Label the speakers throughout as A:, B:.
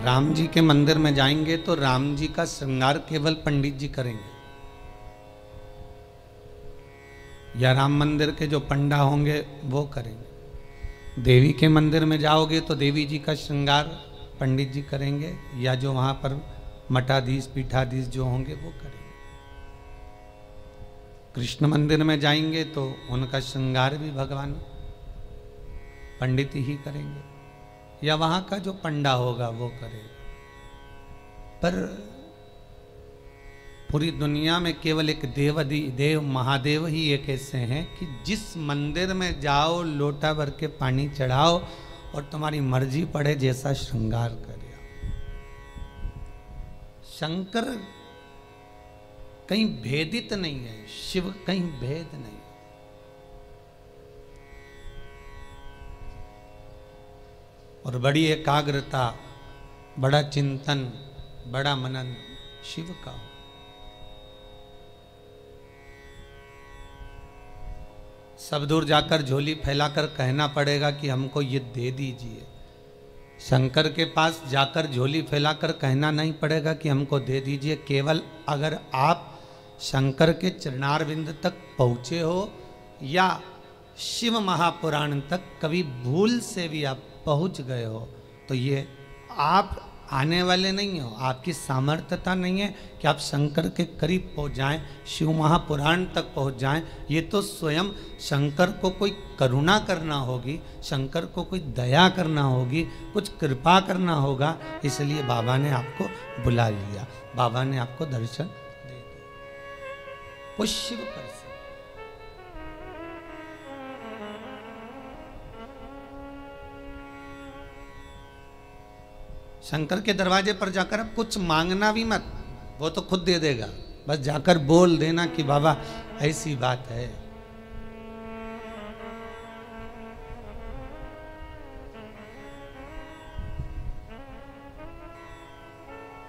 A: राम जी के मंदिर में जाएंगे तो राम जी का श्रृंगार केवल पंडित जी करेंगे, या राम मंदिर के जो पंडा होंगे वो करेंगे। देवी के मंदिर में जाओगे तो देवी जी का श्रृंगार पंडित जी करेंगे, या जो वहां पर मठाधीश पीठाधीश जो होंगे वो करेंगे। कृष्ण मंदिर में जाएंगे तो उनका श्रृंगार भी भगवान पंडित ही करेंगे, या वहां का जो पंडा होगा वो करेगा। पर पूरी दुनिया में केवल एक देव महादेव ही एक ऐसे हैं कि जिस मंदिर में जाओ लोटा भर के पानी चढ़ाओ और तुम्हारी मर्जी पड़े जैसा श्रृंगार करे। शंकर कहीं भेदित नहीं है, शिव कहीं भेद नहीं। और बड़ी एकाग्रता, बड़ा चिंतन, बड़ा मनन शिव का। सब दूर जाकर झोली फैलाकर कहना पड़ेगा कि हमको ये दे दीजिए। शंकर के पास जाकर झोली फैलाकर कहना नहीं पड़ेगा कि हमको दे दीजिए। केवल अगर आप शंकर के चरणारविंद तक पहुँचे हो या शिव महापुराण तक कभी भूल से भी आप पहुँच गए हो तो ये आप आने वाले नहीं हो, आपकी सामर्थ्यता नहीं है कि आप शंकर के करीब पहुँच जाएं, शिव महापुराण तक पहुँच जाएं। ये तो स्वयं शंकर को कोई करुणा करना होगी, शंकर को कोई दया करना होगी, कुछ कृपा करना होगा। इसलिए बाबा ने आपको बुला लिया, बाबा ने आपको दर्शन दे दिया। वो शिव पर से शंकर के दरवाजे पर जाकर अब कुछ मांगना भी मत, वो तो खुद दे देगा। बस जाकर बोल देना कि बाबा ऐसी बात है।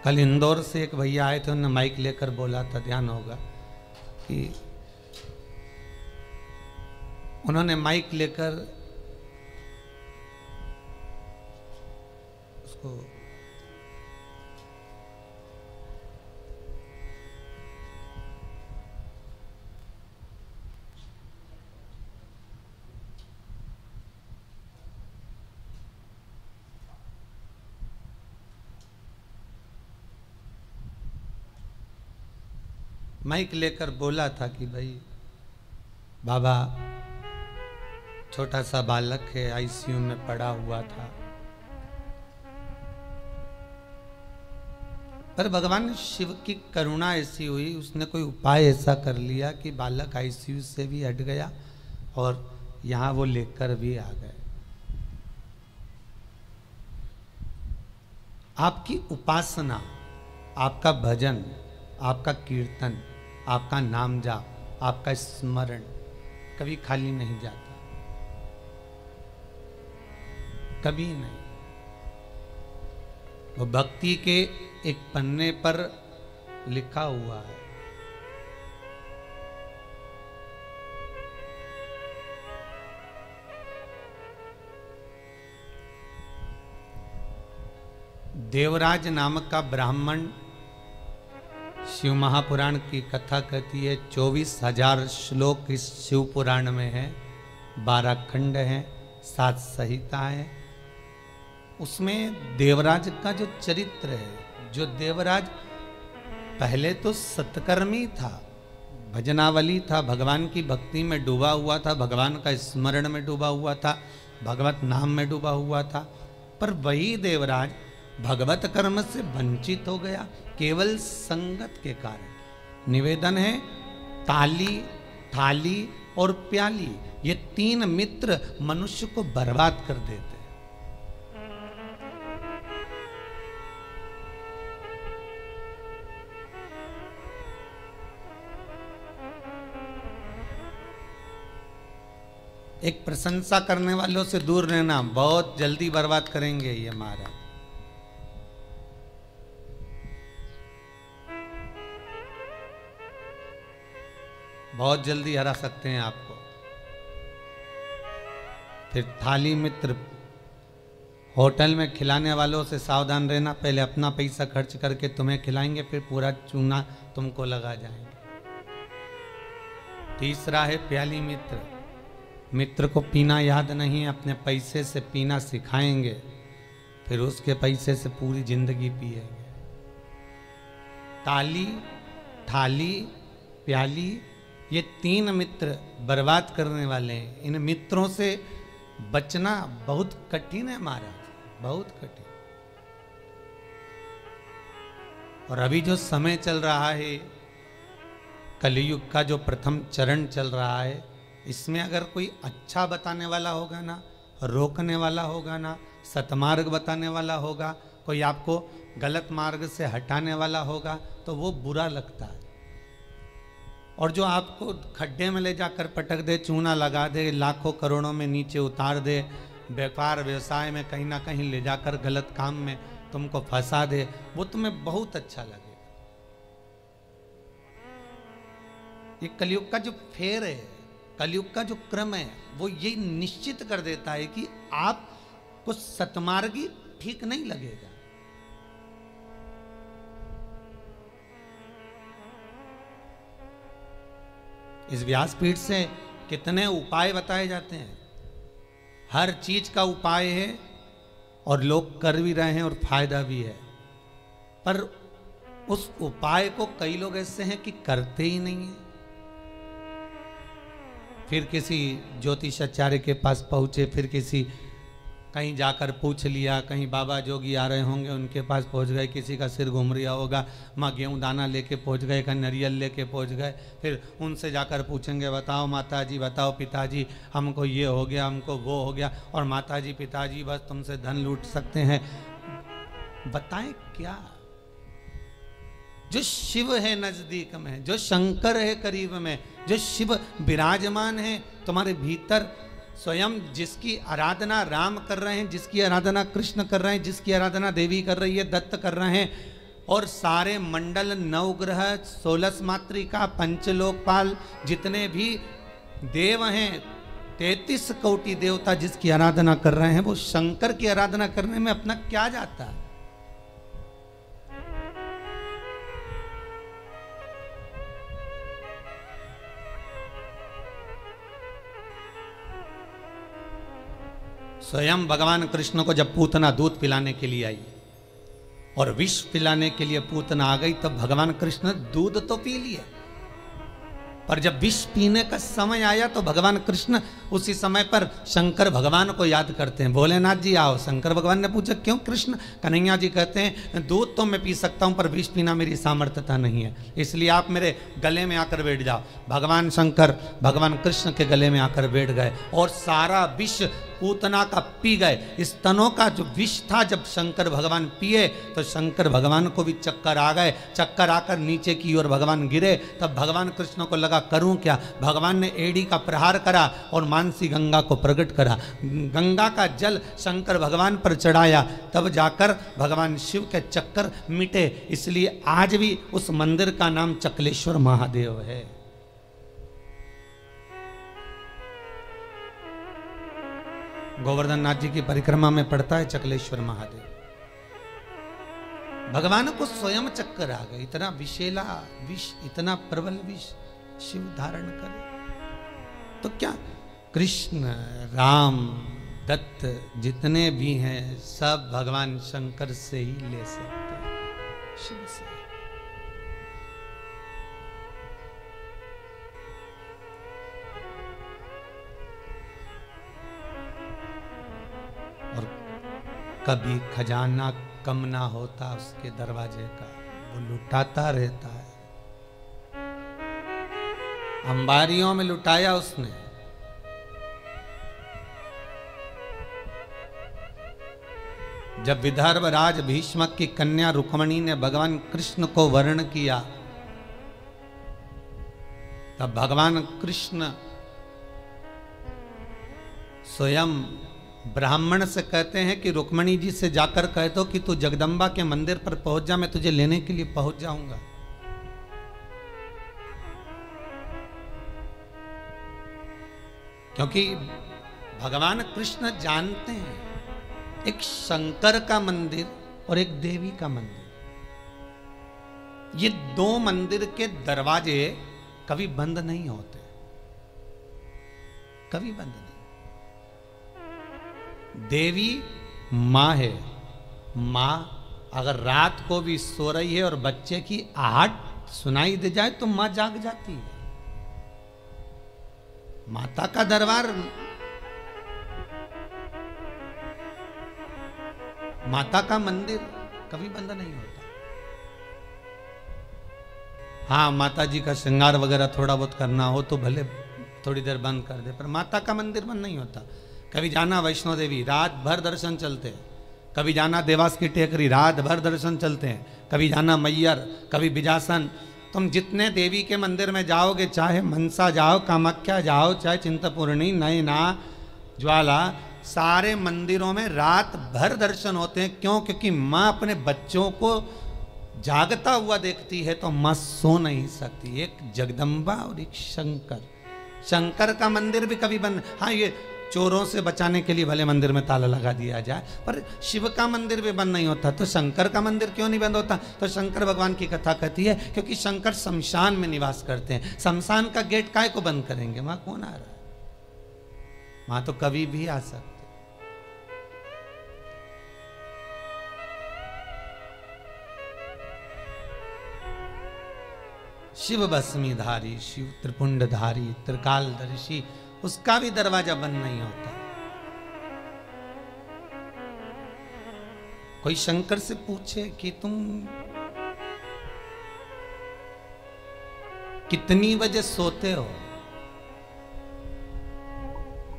A: कल इंदौर से एक भैया आए थे, उन्होंने माइक लेकर बोला था, ध्यान होगा कि उन्होंने माइक लेकर उसको माइक लेकर बोला था कि भाई बाबा छोटा सा बालक है, आईसीयू में पड़ा हुआ था, पर भगवान शिव की करुणा ऐसी हुई, उसने कोई उपाय ऐसा कर लिया कि बालक आईसीयू से भी हट गया और यहाँ वो लेकर भी आ गए। आपकी उपासना, आपका भजन, आपका कीर्तन, आपका नाम जाप, आपका स्मरण कभी खाली नहीं जाता, कभी नहीं। वो भक्ति के एक पन्ने पर लिखा हुआ है। देवराज नामक का ब्राह्मण शिव महापुराण की कथा कहती है। 24,000 श्लोक इस शिव पुराण में है, 12 खंड हैं, 7 संहिताएं हैं। उसमें देवराज का जो चरित्र है, जो देवराज पहले तो सत्कर्मी था, भजनावली था, भगवान की भक्ति में डूबा हुआ था, भगवान का स्मरण में डूबा हुआ था, भगवत नाम में डूबा हुआ था। पर वही देवराज भगवत कर्म से वंचित हो गया केवल संगत के कारण। निवेदन है, ताली, थाली और प्याली, ये 3 मित्र मनुष्य को बर्बाद कर देते हैं। एक प्रशंसा करने वालों से दूर रहना, बहुत जल्दी बर्बाद करेंगे ये महाराज। बहुत जल्दी हरा सकते हैं आपको। फिर थाली मित्र होटल में खिलाने वालों से सावधान रहना, पहले अपना पैसा खर्च करके तुम्हें खिलाएंगे, फिर पूरा चूना तुमको लगा जाएंगे। तीसरा है प्याली मित्र। मित्र को पीना याद नहीं है, अपने पैसे से पीना सिखाएंगे, फिर उसके पैसे से पूरी जिंदगी पिएंगे। ताली, थाली, प्याली, ये 3 मित्र बर्बाद करने वाले हैं। इन मित्रों से बचना बहुत कठिन है महाराज, बहुत कठिन। और अभी जो समय चल रहा है, कलयुग का जो प्रथम चरण चल रहा है, इसमें अगर कोई अच्छा बताने वाला होगा ना, रोकने वाला होगा ना, सतमार्ग बताने वाला होगा, कोई आपको गलत मार्ग से हटाने वाला होगा, तो वो बुरा लगता है। और जो आपको खड्डे में ले जाकर पटक दे, चूना लगा दे, लाखों करोड़ों में नीचे उतार दे, व्यापार व्यवसाय में कहीं ना कहीं ले जाकर गलत काम में तुमको फंसा दे, वो तुम्हें बहुत अच्छा लगेगा। ये कलयुग का जो फेर है, कलयुग का जो क्रम है, वो ये निश्चित कर देता है कि आपको सतमार्गी ठीक नहीं लगेगा। इस व्यासपीठ से कितने उपाय बताए जाते हैं, हर चीज का उपाय है और लोग कर भी रहे हैं और फायदा भी है, पर उस उपाय को कई लोग ऐसे हैं कि करते ही नहीं है। फिर किसी ज्योतिषाचार्य के पास पहुंचे, फिर किसी कहीं जाकर पूछ लिया, कहीं बाबा जोगी आ रहे होंगे उनके पास पहुंच गए, किसी का सिर घूम रहा होगा, माँ गेहूँ दाना लेके पहुंच गए, कहीं नारियल लेके पहुंच गए, फिर उनसे जाकर पूछेंगे, बताओ माताजी, बताओ पिताजी, हमको ये हो गया, हमको वो हो गया, और माताजी पिताजी बस तुमसे धन लूट सकते हैं। बताएं क्या? जो शिव है नजदीक में, जो शंकर है करीब में, जो शिव विराजमान है तुम्हारे भीतर, स्वयं जिसकी आराधना राम कर रहे हैं, जिसकी आराधना कृष्ण कर रहे हैं, जिसकी आराधना देवी कर रही है, दत्त कर रहे हैं, और सारे मंडल, नवग्रह, 16 मातृका, पंचलोकपाल, जितने भी देव हैं, 33 कोटि देवता जिसकी आराधना कर रहे हैं, वो शंकर की आराधना करने में अपना क्या जाता है? स्वयं भगवान कृष्ण को जब पूतना दूध पिलाने के लिए आई और विष पिलाने के लिए पूतना आ गई, तब भगवान कृष्ण दूध तो पी लिए, पर जब विष पीने का समय आया तो भगवान कृष्ण उसी समय पर शंकर भगवान को याद करते हैं। भोलेनाथ जी आओ। शंकर भगवान ने पूछा क्यों कृष्ण? कन्हैया जी कहते हैं दूध तो मैं पी सकता हूं, पर विष पीना मेरी सामर्थ्यता नहीं है, इसलिए आप मेरे गले में आकर बैठ जाओ। भगवान शंकर भगवान कृष्ण के गले में आकर बैठ गए और सारा विष पूतना का पी गए। स्तनों का जो विष था जब शंकर भगवान पिए तो शंकर भगवान को भी चक्कर आ गए। चक्कर आकर नीचे की ओर भगवान गिरे। तब भगवान कृष्ण को लगा करूं क्या? भगवान ने एड़ी का प्रहार करा और मानसी गंगा को प्रकट करा। गंगा का जल शंकर भगवान पर चढ़ाया, तब जाकर भगवान शिव के चक्कर मिटे। इसलिए आज भी उस मंदिर का नाम चकलेश्वर महादेव है। गोवर्धन नाथ जी की परिक्रमा में पड़ता है चकलेश्वर महादेव। भगवान को स्वयं चक्कर आ गए। इतना विषैला विष, इतना प्रबल विष शिव धारण करे तो क्या? कृष्ण, राम, दत्त जितने भी हैं सब भगवान शंकर से ही ले सकते हैं, शिव से। और कभी खजाना कम ना होता उसके दरवाजे का, वो लुटाता रहता है। अंबारियों में लुटाया उसने। जब विदर्भ राज भीष्मक की कन्या रुक्मणी ने भगवान कृष्ण को वर्ण किया, तब भगवान कृष्ण स्वयं ब्राह्मण से कहते हैं कि रुक्मणी जी से जाकर कह दो कि तू जगदम्बा के मंदिर पर पहुंच जा, मैं तुझे लेने के लिए पहुंच जाऊंगा। क्योंकि भगवान कृष्ण जानते हैं एक शंकर का मंदिर और एक देवी का मंदिर, ये दो मंदिर के दरवाजे कभी बंद नहीं होते, कभी बंद नहीं। देवी मां है, मां अगर रात को भी सो रही है और बच्चे की आहट सुनाई दे जाए तो मां जाग जाती है। माता का दरबार, माता का मंदिर कभी बंद नहीं होता। हाँ, माता जी का श्रृंगार वगैरह थोड़ा बहुत करना हो तो भले थोड़ी देर बंद कर दे, पर माता का मंदिर बंद नहीं होता। कभी जाना वैष्णो देवी, रात भर दर्शन चलते हैं। कभी जाना देवास की टेकरी, रात भर दर्शन चलते हैं। कभी जाना मैयर, कभी बिजासन। तुम जितने देवी के मंदिर में जाओगे, चाहे मनसा जाओ, कामाख्या जाओ, चाहे चिंतपूर्णी, नैना, ज्वाला, सारे मंदिरों में रात भर दर्शन होते हैं। क्यों? क्योंकि माँ अपने बच्चों को जागता हुआ देखती है तो माँ सो नहीं सकती। एक जगदम्बा और एक शंकर। शंकर का मंदिर भी कभी बंद, हाँ ये चोरों से बचाने के लिए भले मंदिर में ताला लगा दिया जाए, पर शिव का मंदिर भी बंद नहीं होता। तो शंकर का मंदिर क्यों नहीं बंद होता? तो शंकर भगवान की कथा कहती है क्योंकि शंकर शमशान में निवास करते हैं। शमशान का गेट काहे को बंद करेंगे? वहां कौन आ रहा है? वहां तो कभी भी आ सकते। शिव भस्मीधारी, शिव त्रिपुंडधारी, त्रिकालदर्शी, उसका भी दरवाजा बंद नहीं होता। कोई शंकर से पूछे कि तुम कितनी बजे सोते हो?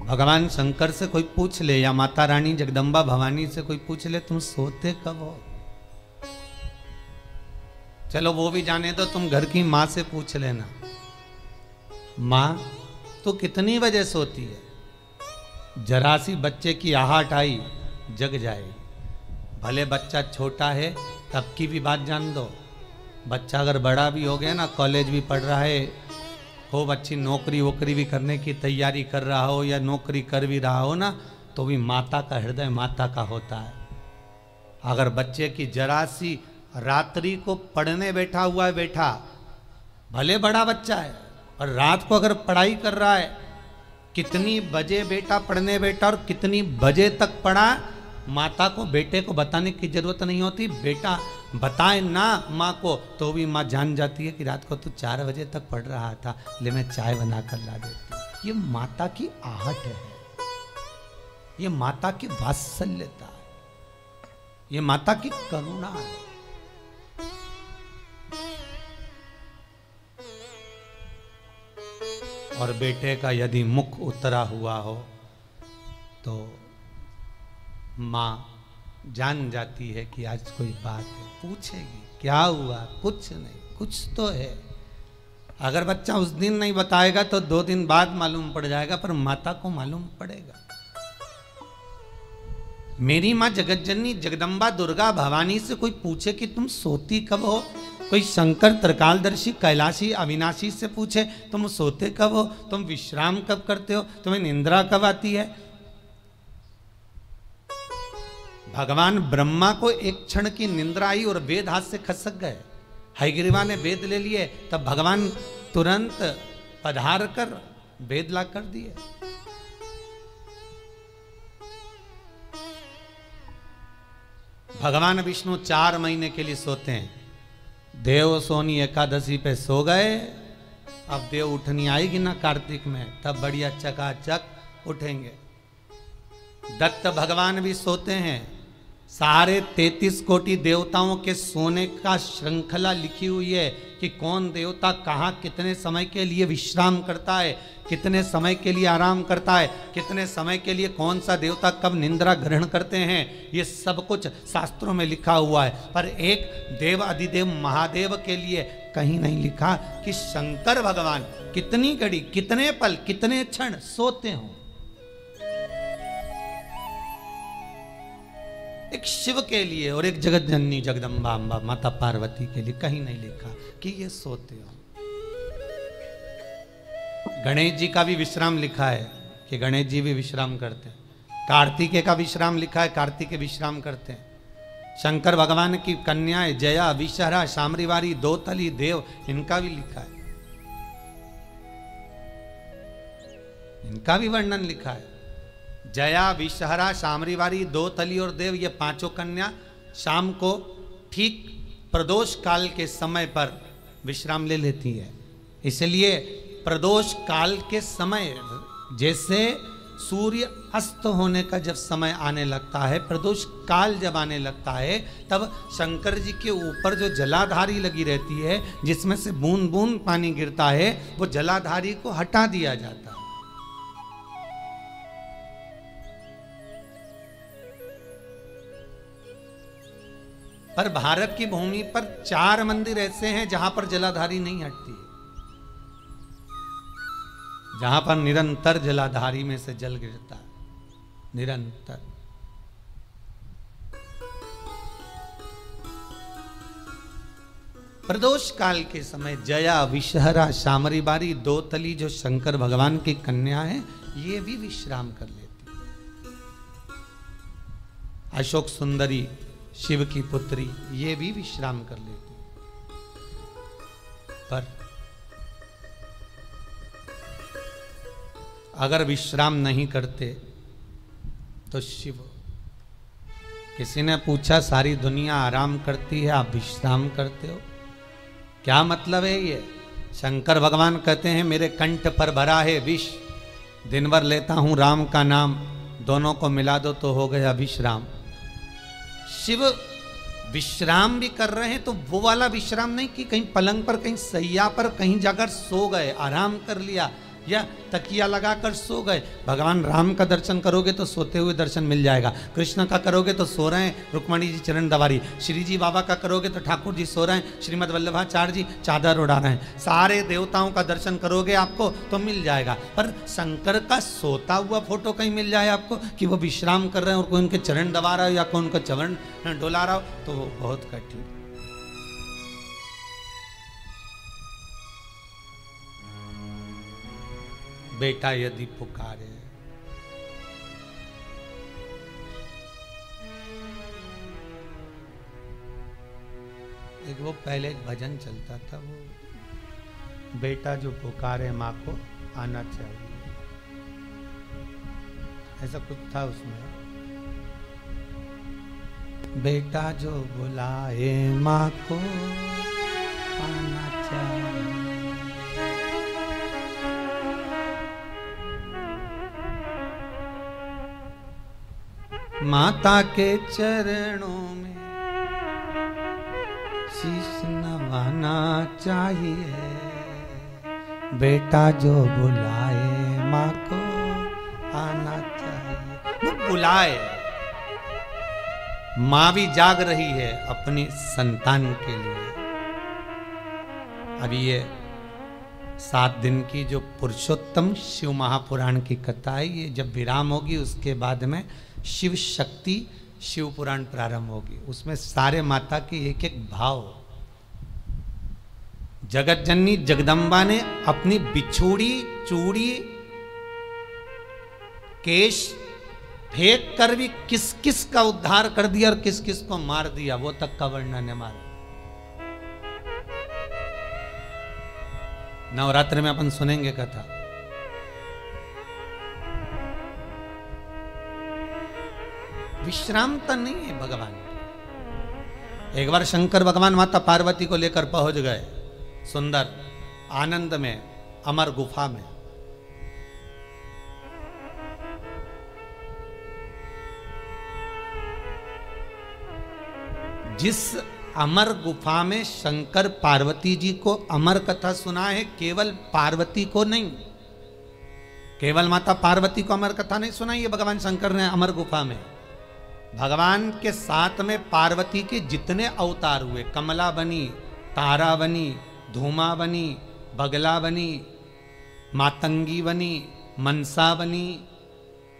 A: भगवान शंकर से कोई पूछ ले या माता रानी जगदम्बा भवानी से कोई पूछ ले, तुम सोते कब हो? चलो वो भी जाने दो, तुम घर की माँ से पूछ लेना, माँ तो कितनी बजे सोती है? जरा सी बच्चे की आहट आई, जग जाएगी। भले बच्चा छोटा है तब की भी बात जान दो। बच्चा अगर बड़ा भी हो गया ना, कॉलेज भी पढ़ रहा है, खूब अच्छी नौकरी वोकरी भी करने की तैयारी कर रहा हो या नौकरी कर भी रहा हो ना, तो भी माता का हृदय माता का होता है। अगर बच्चे की जरा सी रात्रि को पढ़ने बैठा हुआ है, बैठा भले बड़ा बच्चा है और रात को अगर पढ़ाई कर रहा है, कितनी बजे बेटा पढ़ने बैठा और कितनी बजे तक पढ़ा, माता को बेटे को बताने की जरूरत नहीं होती। बेटा बताए ना माँ को तो भी माँ जान जाती है कि रात को तू 4 बजे तक पढ़ रहा था, ले मैं चाय बना कर ला देती। ये माता की आहट है, ये माता की वात्सल्यता है, ये माता की करुणा है। और बेटे का यदि मुख उतरा हुआ हो तो माँ जान जाती है कि आज कोई बात है, पूछेगी क्या हुआ? कुछ नहीं, कुछ तो है। अगर बच्चा उस दिन नहीं बताएगा तो 2 दिन बाद मालूम पड़ जाएगा, पर माता को मालूम पड़ेगा। मेरी माँ जगतजननी जगदम्बा दुर्गा भवानी से कोई पूछे कि तुम सोती कब हो, कोई शंकर त्रिकालदर्शी कैलाशी अविनाशी से पूछे तुम सोते कब हो, तुम विश्राम कब करते हो, तुम्हें निंद्रा कब आती है। भगवान ब्रह्मा को एक क्षण की निंद्रा आई और वेद हाथ से खसक गए। हयग्रीवा ने वेद ले लिए, तब भगवान तुरंत पधार कर वेद ला कर दिए। भगवान विष्णु 4 महीने के लिए सोते हैं। देव सोनी एकादशी पे सो गए, अब देव उठनी आएगी ना कार्तिक में, तब बढ़िया चकाचक उठेंगे। दत्त भगवान भी सोते हैं। सारे 33 कोटि देवताओं के सोने का श्रृंखला लिखी हुई है कि कौन देवता कहाँ कितने समय के लिए विश्राम करता है, कितने समय के लिए आराम करता है, कितने समय के लिए कौन सा देवता कब निंद्रा ग्रहण करते हैं, ये सब कुछ शास्त्रों में लिखा हुआ है। पर एक देव अधिदेव महादेव के लिए कहीं नहीं लिखा कि शंकर भगवान कितनी घड़ी, कितने पल, कितने क्षण सोते हों। एक शिव के लिए और एक जगत जननी जगदम्बा अम्बा माता पार्वती के लिए कहीं नहीं लिखा कि ये सोते हो। गणेश जी का भी विश्राम लिखा है कि गणेश जी भी विश्राम करते हैं। कार्तिकेय का विश्राम लिखा है, कार्तिकेय विश्राम करते हैं। शंकर भगवान की कन्याएं जया, विषहरा, शामरीवारी, दोतली, देव, इनका भी लिखा है, इनका भी वर्णन लिखा है। जया, विषहरा, शामरीवारी, दोतली और देव, ये पांचों कन्या शाम को ठीक प्रदोष काल के समय पर विश्राम ले लेती है। इसलिए प्रदोष काल के समय, जैसे सूर्य अस्त होने का जब समय आने लगता है, प्रदोष काल जब आने लगता है, तब शंकर जी के ऊपर जो जलाधारी लगी रहती है, जिसमें से बूंद बूंद पानी गिरता है, वो जलाधारी को हटा दिया जाता है। पर भारत की भूमि पर 4 मंदिर ऐसे हैं जहां पर जलाधारी नहीं हटती है, जहां पर निरंतर जलाधारी में से जल गिरता है, निरंतर। प्रदोष काल के समय जया, विषहरा, शामरीबारी, दोतली जो शंकर भगवान की कन्या है, ये भी विश्राम कर लेती है। अशोक सुंदरी, शिव की पुत्री, ये भी विश्राम कर लेती। पर अगर विश्राम नहीं करते तो शिव, किसी ने पूछा सारी दुनिया आराम करती है, आप विश्राम करते हो, क्या मतलब है ये? शंकर भगवान कहते हैं मेरे कंठ पर भरा है विष, दिन भर लेता हूं राम का नाम, दोनों को मिला दो तो हो गया विश्राम। शिव विश्राम भी कर रहे हैं तो वो वाला विश्राम नहीं कि कहीं पलंग पर, कहीं सैया पर, कहीं जाकर सो गए, आराम कर लिया, या तकिया लगाकर सो गए। भगवान राम का दर्शन करोगे तो सोते हुए दर्शन मिल जाएगा, कृष्ण का करोगे तो सो रहे हैं, रुक्मणी जी चरण दबारी, श्री जी बाबा का करोगे तो ठाकुर जी सो रहे हैं, श्रीमद वल्लभाचार्य जी चादर उड़ा रहे हैं, सारे देवताओं का दर्शन करोगे आपको तो मिल जाएगा। पर शंकर का सोता हुआ फोटो कहीं मिल जाए आपको कि वो विश्राम कर रहे हैं और कोई उनके चरण दबा रहा हो या कोई उनका चरण डोला रहा हो, तो वो बहुत कठिन। बेटा यदि पुकारे, एक वो पहले एक भजन चलता था, वो बेटा जो पुकारे माँ को आना चाहिए, ऐसा कुछ था उसमें। बेटा जो बुलाए माँ को आना चाहिए। माता के चरणों में शीश नवाना चाहिए, बेटा जो बुलाए माँ को आना चाहिए। वो बुलाए, माँ भी जाग रही है अपनी संतान के लिए। अभी ये 7 दिन की जो पुरुषोत्तम शिव महापुराण की कथा है, ये जब विराम होगी उसके बाद में शिव शक्ति शिव पुराण प्रारंभ होगी। उसमें सारे माता के एक एक भाव, जगत जननी जगदम्बा ने अपनी बिछोड़ी चूड़ी केश फेंक कर भी किस किस का उद्धार कर दिया और किस किस को मार दिया, वो तक का वर्णन है मारा। नवरात्र में अपन सुनेंगे कथा। विश्रामता नहीं है भगवान की। एक बार शंकर भगवान माता पार्वती को लेकर पहुंच गए सुंदर आनंद में, अमर गुफा में। जिस अमर गुफा में शंकर पार्वती जी को अमर कथा सुना है, केवल पार्वती को नहीं, केवल माता पार्वती को अमर कथा नहीं सुनाई है भगवान शंकर ने अमर गुफा में। भगवान के साथ में पार्वती के जितने अवतार हुए, कमला बनी, तारा बनी, धूमा बनी, बगला बनी, मातंगी बनी, मनसा बनी,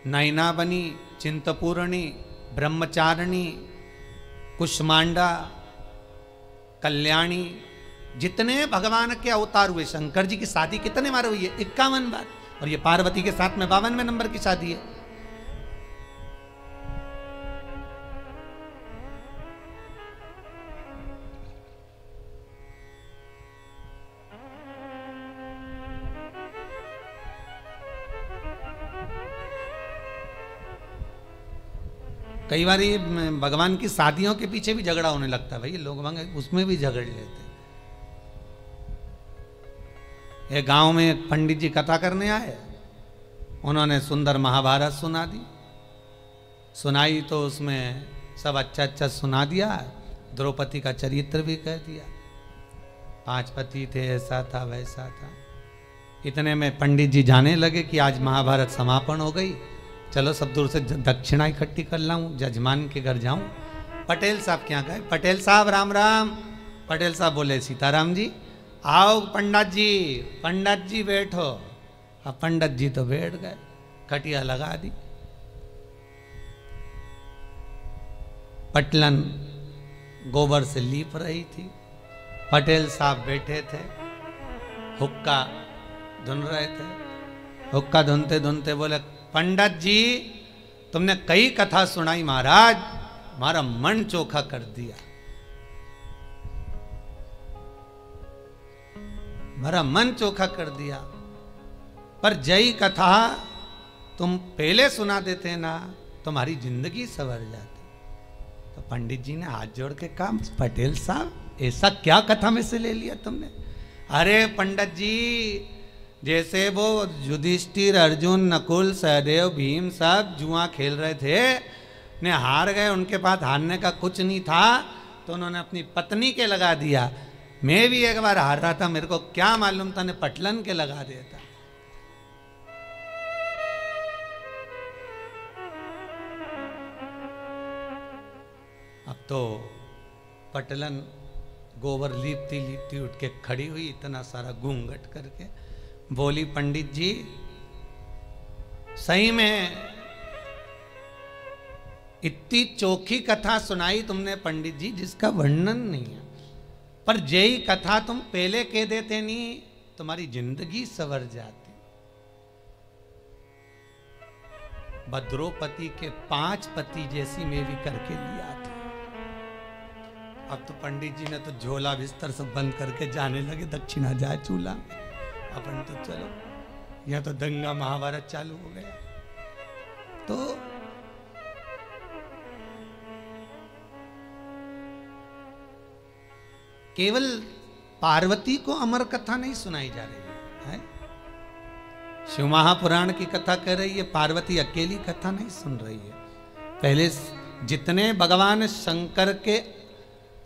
A: नैना बनी, चिंतपूर्णी, ब्रह्मचारिणी, कुष्मांडा, कल्याणी, जितने भगवान के अवतार हुए। शंकर जी की शादी कितने बार हुई है? 51 बार। और ये पार्वती के साथ में 52वें नंबर की शादी है। कई बार ये भगवान की शादियों के पीछे भी झगड़ा होने लगता है, भाई लोग उसमें भी झगड़ लेते। ये गांव में एक पंडित जी कथा करने आए, उन्होंने सुंदर महाभारत सुना दी, सुनाई तो उसमें सब अच्छा अच्छा सुना दिया, द्रौपदी का चरित्र भी कह दिया, 5 पति थे, ऐसा था वैसा था। इतने में पंडित जी जाने लगे कि आज महाभारत समापन हो गई, चलो सब दूर से दक्षिणा इकट्ठी कर लाऊं, जजमान के घर जाऊं। पटेल साहब क्या गए, पटेल साहब राम राम। पटेल साहब बोले सीताराम जी। आओ पंडित जी बैठो। अब पंडित जी तो बैठ गए, खटिया लगा दी, पटलन गोबर से लीप रही थी, पटेल साहब बैठे थे, हुक्का धुन रहे थे। हुक्का धुनते धुनते बोले, पंडित जी तुमने कई कथा सुनाई महाराज, हमारा मन चोखा कर दिया, हमारा मन चोखा कर दिया, पर जय कथा तुम पहले सुना देते ना, तुम्हारी जिंदगी संवर जाती। तो पंडित जी ने हाथ जोड़ के कहा, पटेल साहब ऐसा क्या कथा में से ले लिया तुमने? अरे पंडित जी, जैसे वो युधिष्ठिर, अर्जुन, नकुल, सहदेव, भीम सब जुआ खेल रहे थे, ने हार गए, उनके पास हारने का कुछ नहीं था, तो उन्होंने अपनी पत्नी के लगा दिया। मैं भी एक बार हार रहा था, मेरे को क्या मालूम था, ने पटलन के लगा दिया था। अब तो पटलन गोबर लीपती लीपती उठ के खड़ी हुई, इतना सारा घूंघट करके बोली, पंडित जी सही में इतनी चोखी कथा सुनाई तुमने पंडित जी, जिसका वर्णन नहीं है, पर जय कथा तुम पहले कह देते नहीं, तुम्हारी जिंदगी संवर जाती। द्रौपदी के 5 पति जैसी मैं भी करके लिया था। अब तो पंडित जी ने तो झोला बिस्तर सब बंद करके जाने लगे, दक्षिणा जाए चूल्हा, अपन तो चलो, यह तो दंगा महाभारत चालू हो गया। तो केवल पार्वती को अमर कथा नहीं सुनाई जा रही है, शिव महापुराण की कथा कह रही है, पार्वती अकेली कथा नहीं सुन रही है। पहले जितने भगवान शंकर के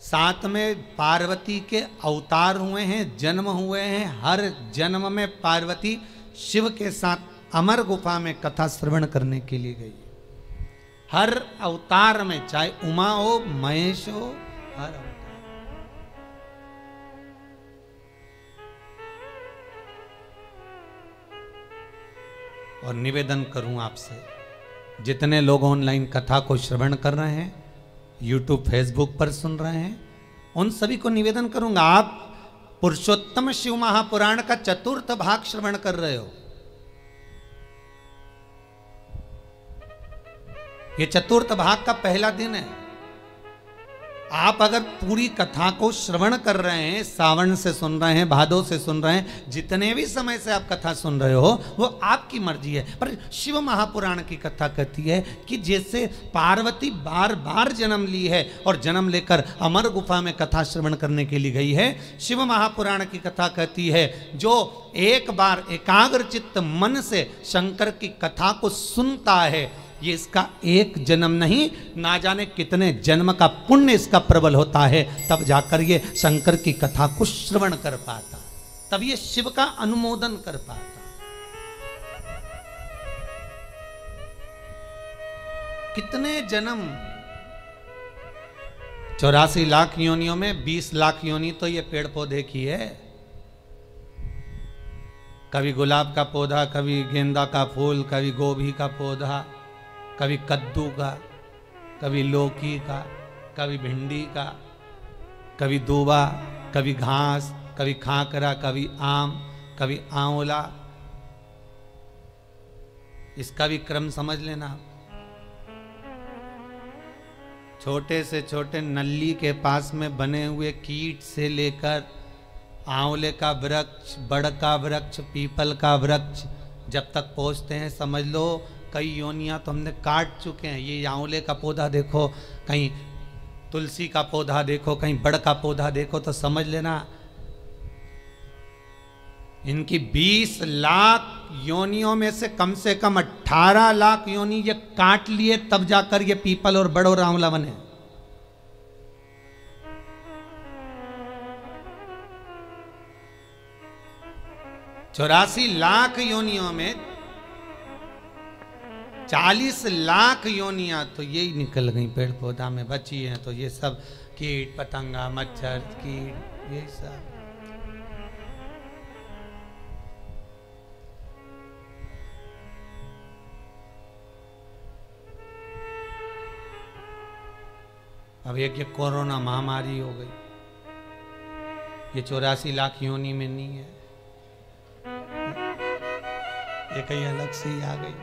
A: साथ में पार्वती के अवतार हुए हैं, जन्म हुए हैं, हर जन्म में पार्वती शिव के साथ अमर गुफा में कथा श्रवण करने के लिए गई। हर अवतार में, चाहे उमा हो, महेश हो, हर अवतार। और निवेदन करूं आपसे, जितने लोग ऑनलाइन कथा को श्रवण कर रहे हैं, यूट्यूब फेसबुक पर सुन रहे हैं, उन सभी को निवेदन करूंगा, आप पुरुषोत्तम शिव महापुराण का 4th भाग श्रवण कर रहे हो। ये 4th भाग का पहला दिन है। आप अगर पूरी कथा को श्रवण कर रहे हैं, सावन से सुन रहे हैं, भादो से सुन रहे हैं, जितने भी समय से आप कथा सुन रहे हो, वो आपकी मर्जी है। पर शिव महापुराण की कथा कहती है कि जैसे पार्वती बार बार जन्म ली है और जन्म लेकर अमर गुफा में कथा श्रवण करने के लिए गई है, शिव महापुराण की कथा कहती है जो एक बार एकाग्र चित्त मन से शंकर की कथा को सुनता है, ये इसका एक जन्म नहीं, ना जाने कितने जन्म का पुण्य इसका प्रबल होता है, तब जाकर ये शंकर की कथा को श्रवण कर पाता, तब ये शिव का अनुमोदन कर पाता। कितने जन्म, 84 लाख योनियों में 20 लाख योनि तो ये पेड़ पौधे की है। कभी गुलाब का पौधा, कभी गेंदा का फूल, कभी गोभी का पौधा, कभी कद्दू का, कभी लौकी का, कभी भिंडी का, कभी दूबा, कभी घास, कभी खाकरा, कभी आम, कभी आंवला। इसका भी क्रम समझ लेना। छोटे से छोटे नल्ली के पास में बने हुए कीट से लेकर आंवले का वृक्ष, बड़ का वृक्ष, पीपल का वृक्ष, जब तक पहुंचते हैं समझ लो कई योनियां तो हमने काट चुके हैं। ये आंवले का पौधा देखो, कहीं तुलसी का पौधा देखो, कहीं बड़ का पौधा देखो, तो समझ लेना इनकी 20 लाख योनियों में से कम 18 लाख योनि ये काट लिए, तब जाकर ये पीपल और बड़ और आंवला बने। चौरासी लाख योनियों में 40 लाख योनियां तो यही निकल गई पेड़ पौधा में बची हैं। तो ये सब कीट पतंगा मच्छर कीट यही सब। अब एक ये कोरोना महामारी हो गई, ये 84 लाख योनि में नहीं है, ये कहीं अलग से ही आ गई।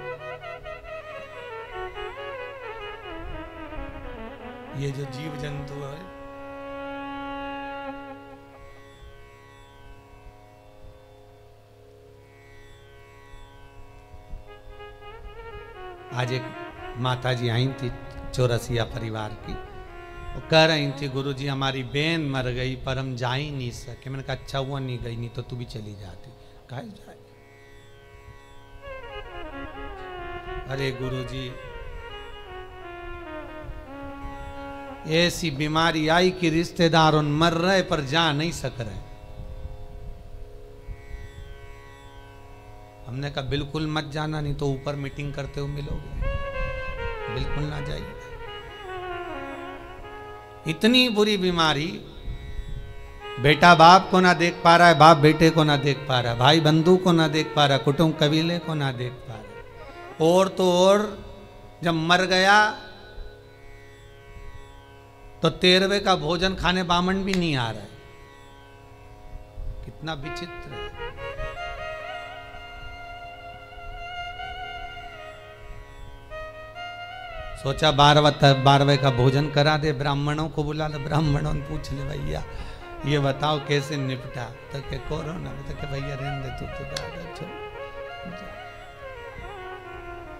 A: ये जो जीव जंतु है, आज एक माता जी आई थी चौरसिया परिवार की, वो कह रही थी गुरुजी हमारी बहन मर गई पर हम जा ही नहीं सके। मैंने कहा अच्छा हुआ नहीं गई, नहीं तो तू भी चली जाती। कहा जाए, अरे गुरुजी ऐसी बीमारी आई कि रिश्तेदार उन मर रहे पर जा नहीं सक रहे। हमने कहा बिल्कुल मत जाना, नहीं तो ऊपर मीटिंग करते हुए मिलोगे, बिल्कुल ना जाइए। इतनी बुरी बीमारी, बेटा बाप को ना देख पा रहा है, बाप बेटे को ना देख पा रहा है, भाई बंधु को ना देख पा रहा, कुटुंब कबीले को ना देख पा रहा। और तो और जब मर गया तो 13वें का भोजन खाने बामन भी नहीं आ रहा है। कितना विचित्र है। सोचा 12वें का भोजन करा दे, ब्राह्मणों को बुला ले, ब्राह्मणों ने पूछ ले भैया ये बताओ कैसे निपटा, तो के कोरोना में, तो के भैया रहने दे तू तो ज्यादा।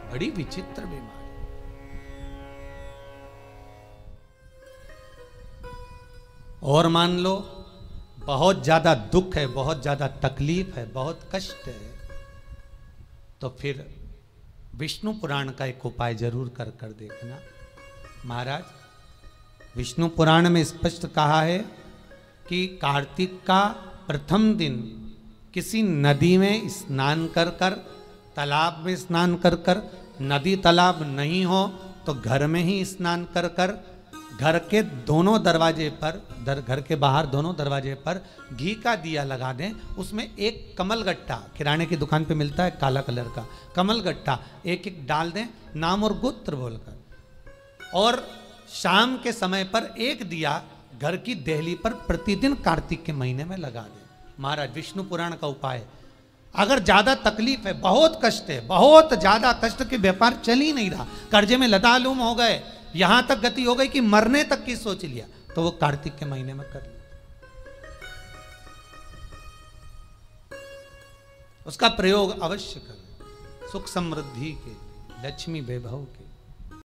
A: बड़ी विचित्र बीमारी। और मान लो बहुत ज्यादा दुख है, बहुत ज्यादा तकलीफ है, बहुत कष्ट है, तो फिर विष्णु पुराण का एक उपाय जरूर कर कर देखना। महाराज विष्णु पुराण में स्पष्ट कहा है कि कार्तिक का प्रथम दिन किसी नदी में स्नान कर कर, तालाब में स्नान कर कर, नदी तालाब नहीं हो तो घर में ही स्नान कर कर, घर के दोनों दरवाजे पर, घर के बाहर दोनों दरवाजे पर घी का दिया लगा दें, उसमें एक कमल गट्टा, किराने की दुकान पे मिलता है काला कलर का कमल गट्टा, एक एक डाल दें नाम और गोत्र बोलकर, और शाम के समय पर एक दिया घर की देहली पर प्रतिदिन कार्तिक के महीने में लगा दें। महाराज विष्णु पुराण का उपाय है। अगर ज्यादा तकलीफ है, बहुत कष्ट है, बहुत ज्यादा कष्ट के व्यापार चल ही नहीं रहा, कर्जे में लदालूम हो गए, यहां तक गति हो गई कि मरने तक की सोच लिया, तो वो कार्तिक के महीने में कर लिया। उसका प्रयोग अवश्य करें, सुख समृद्धि के, लक्ष्मी वैभव के।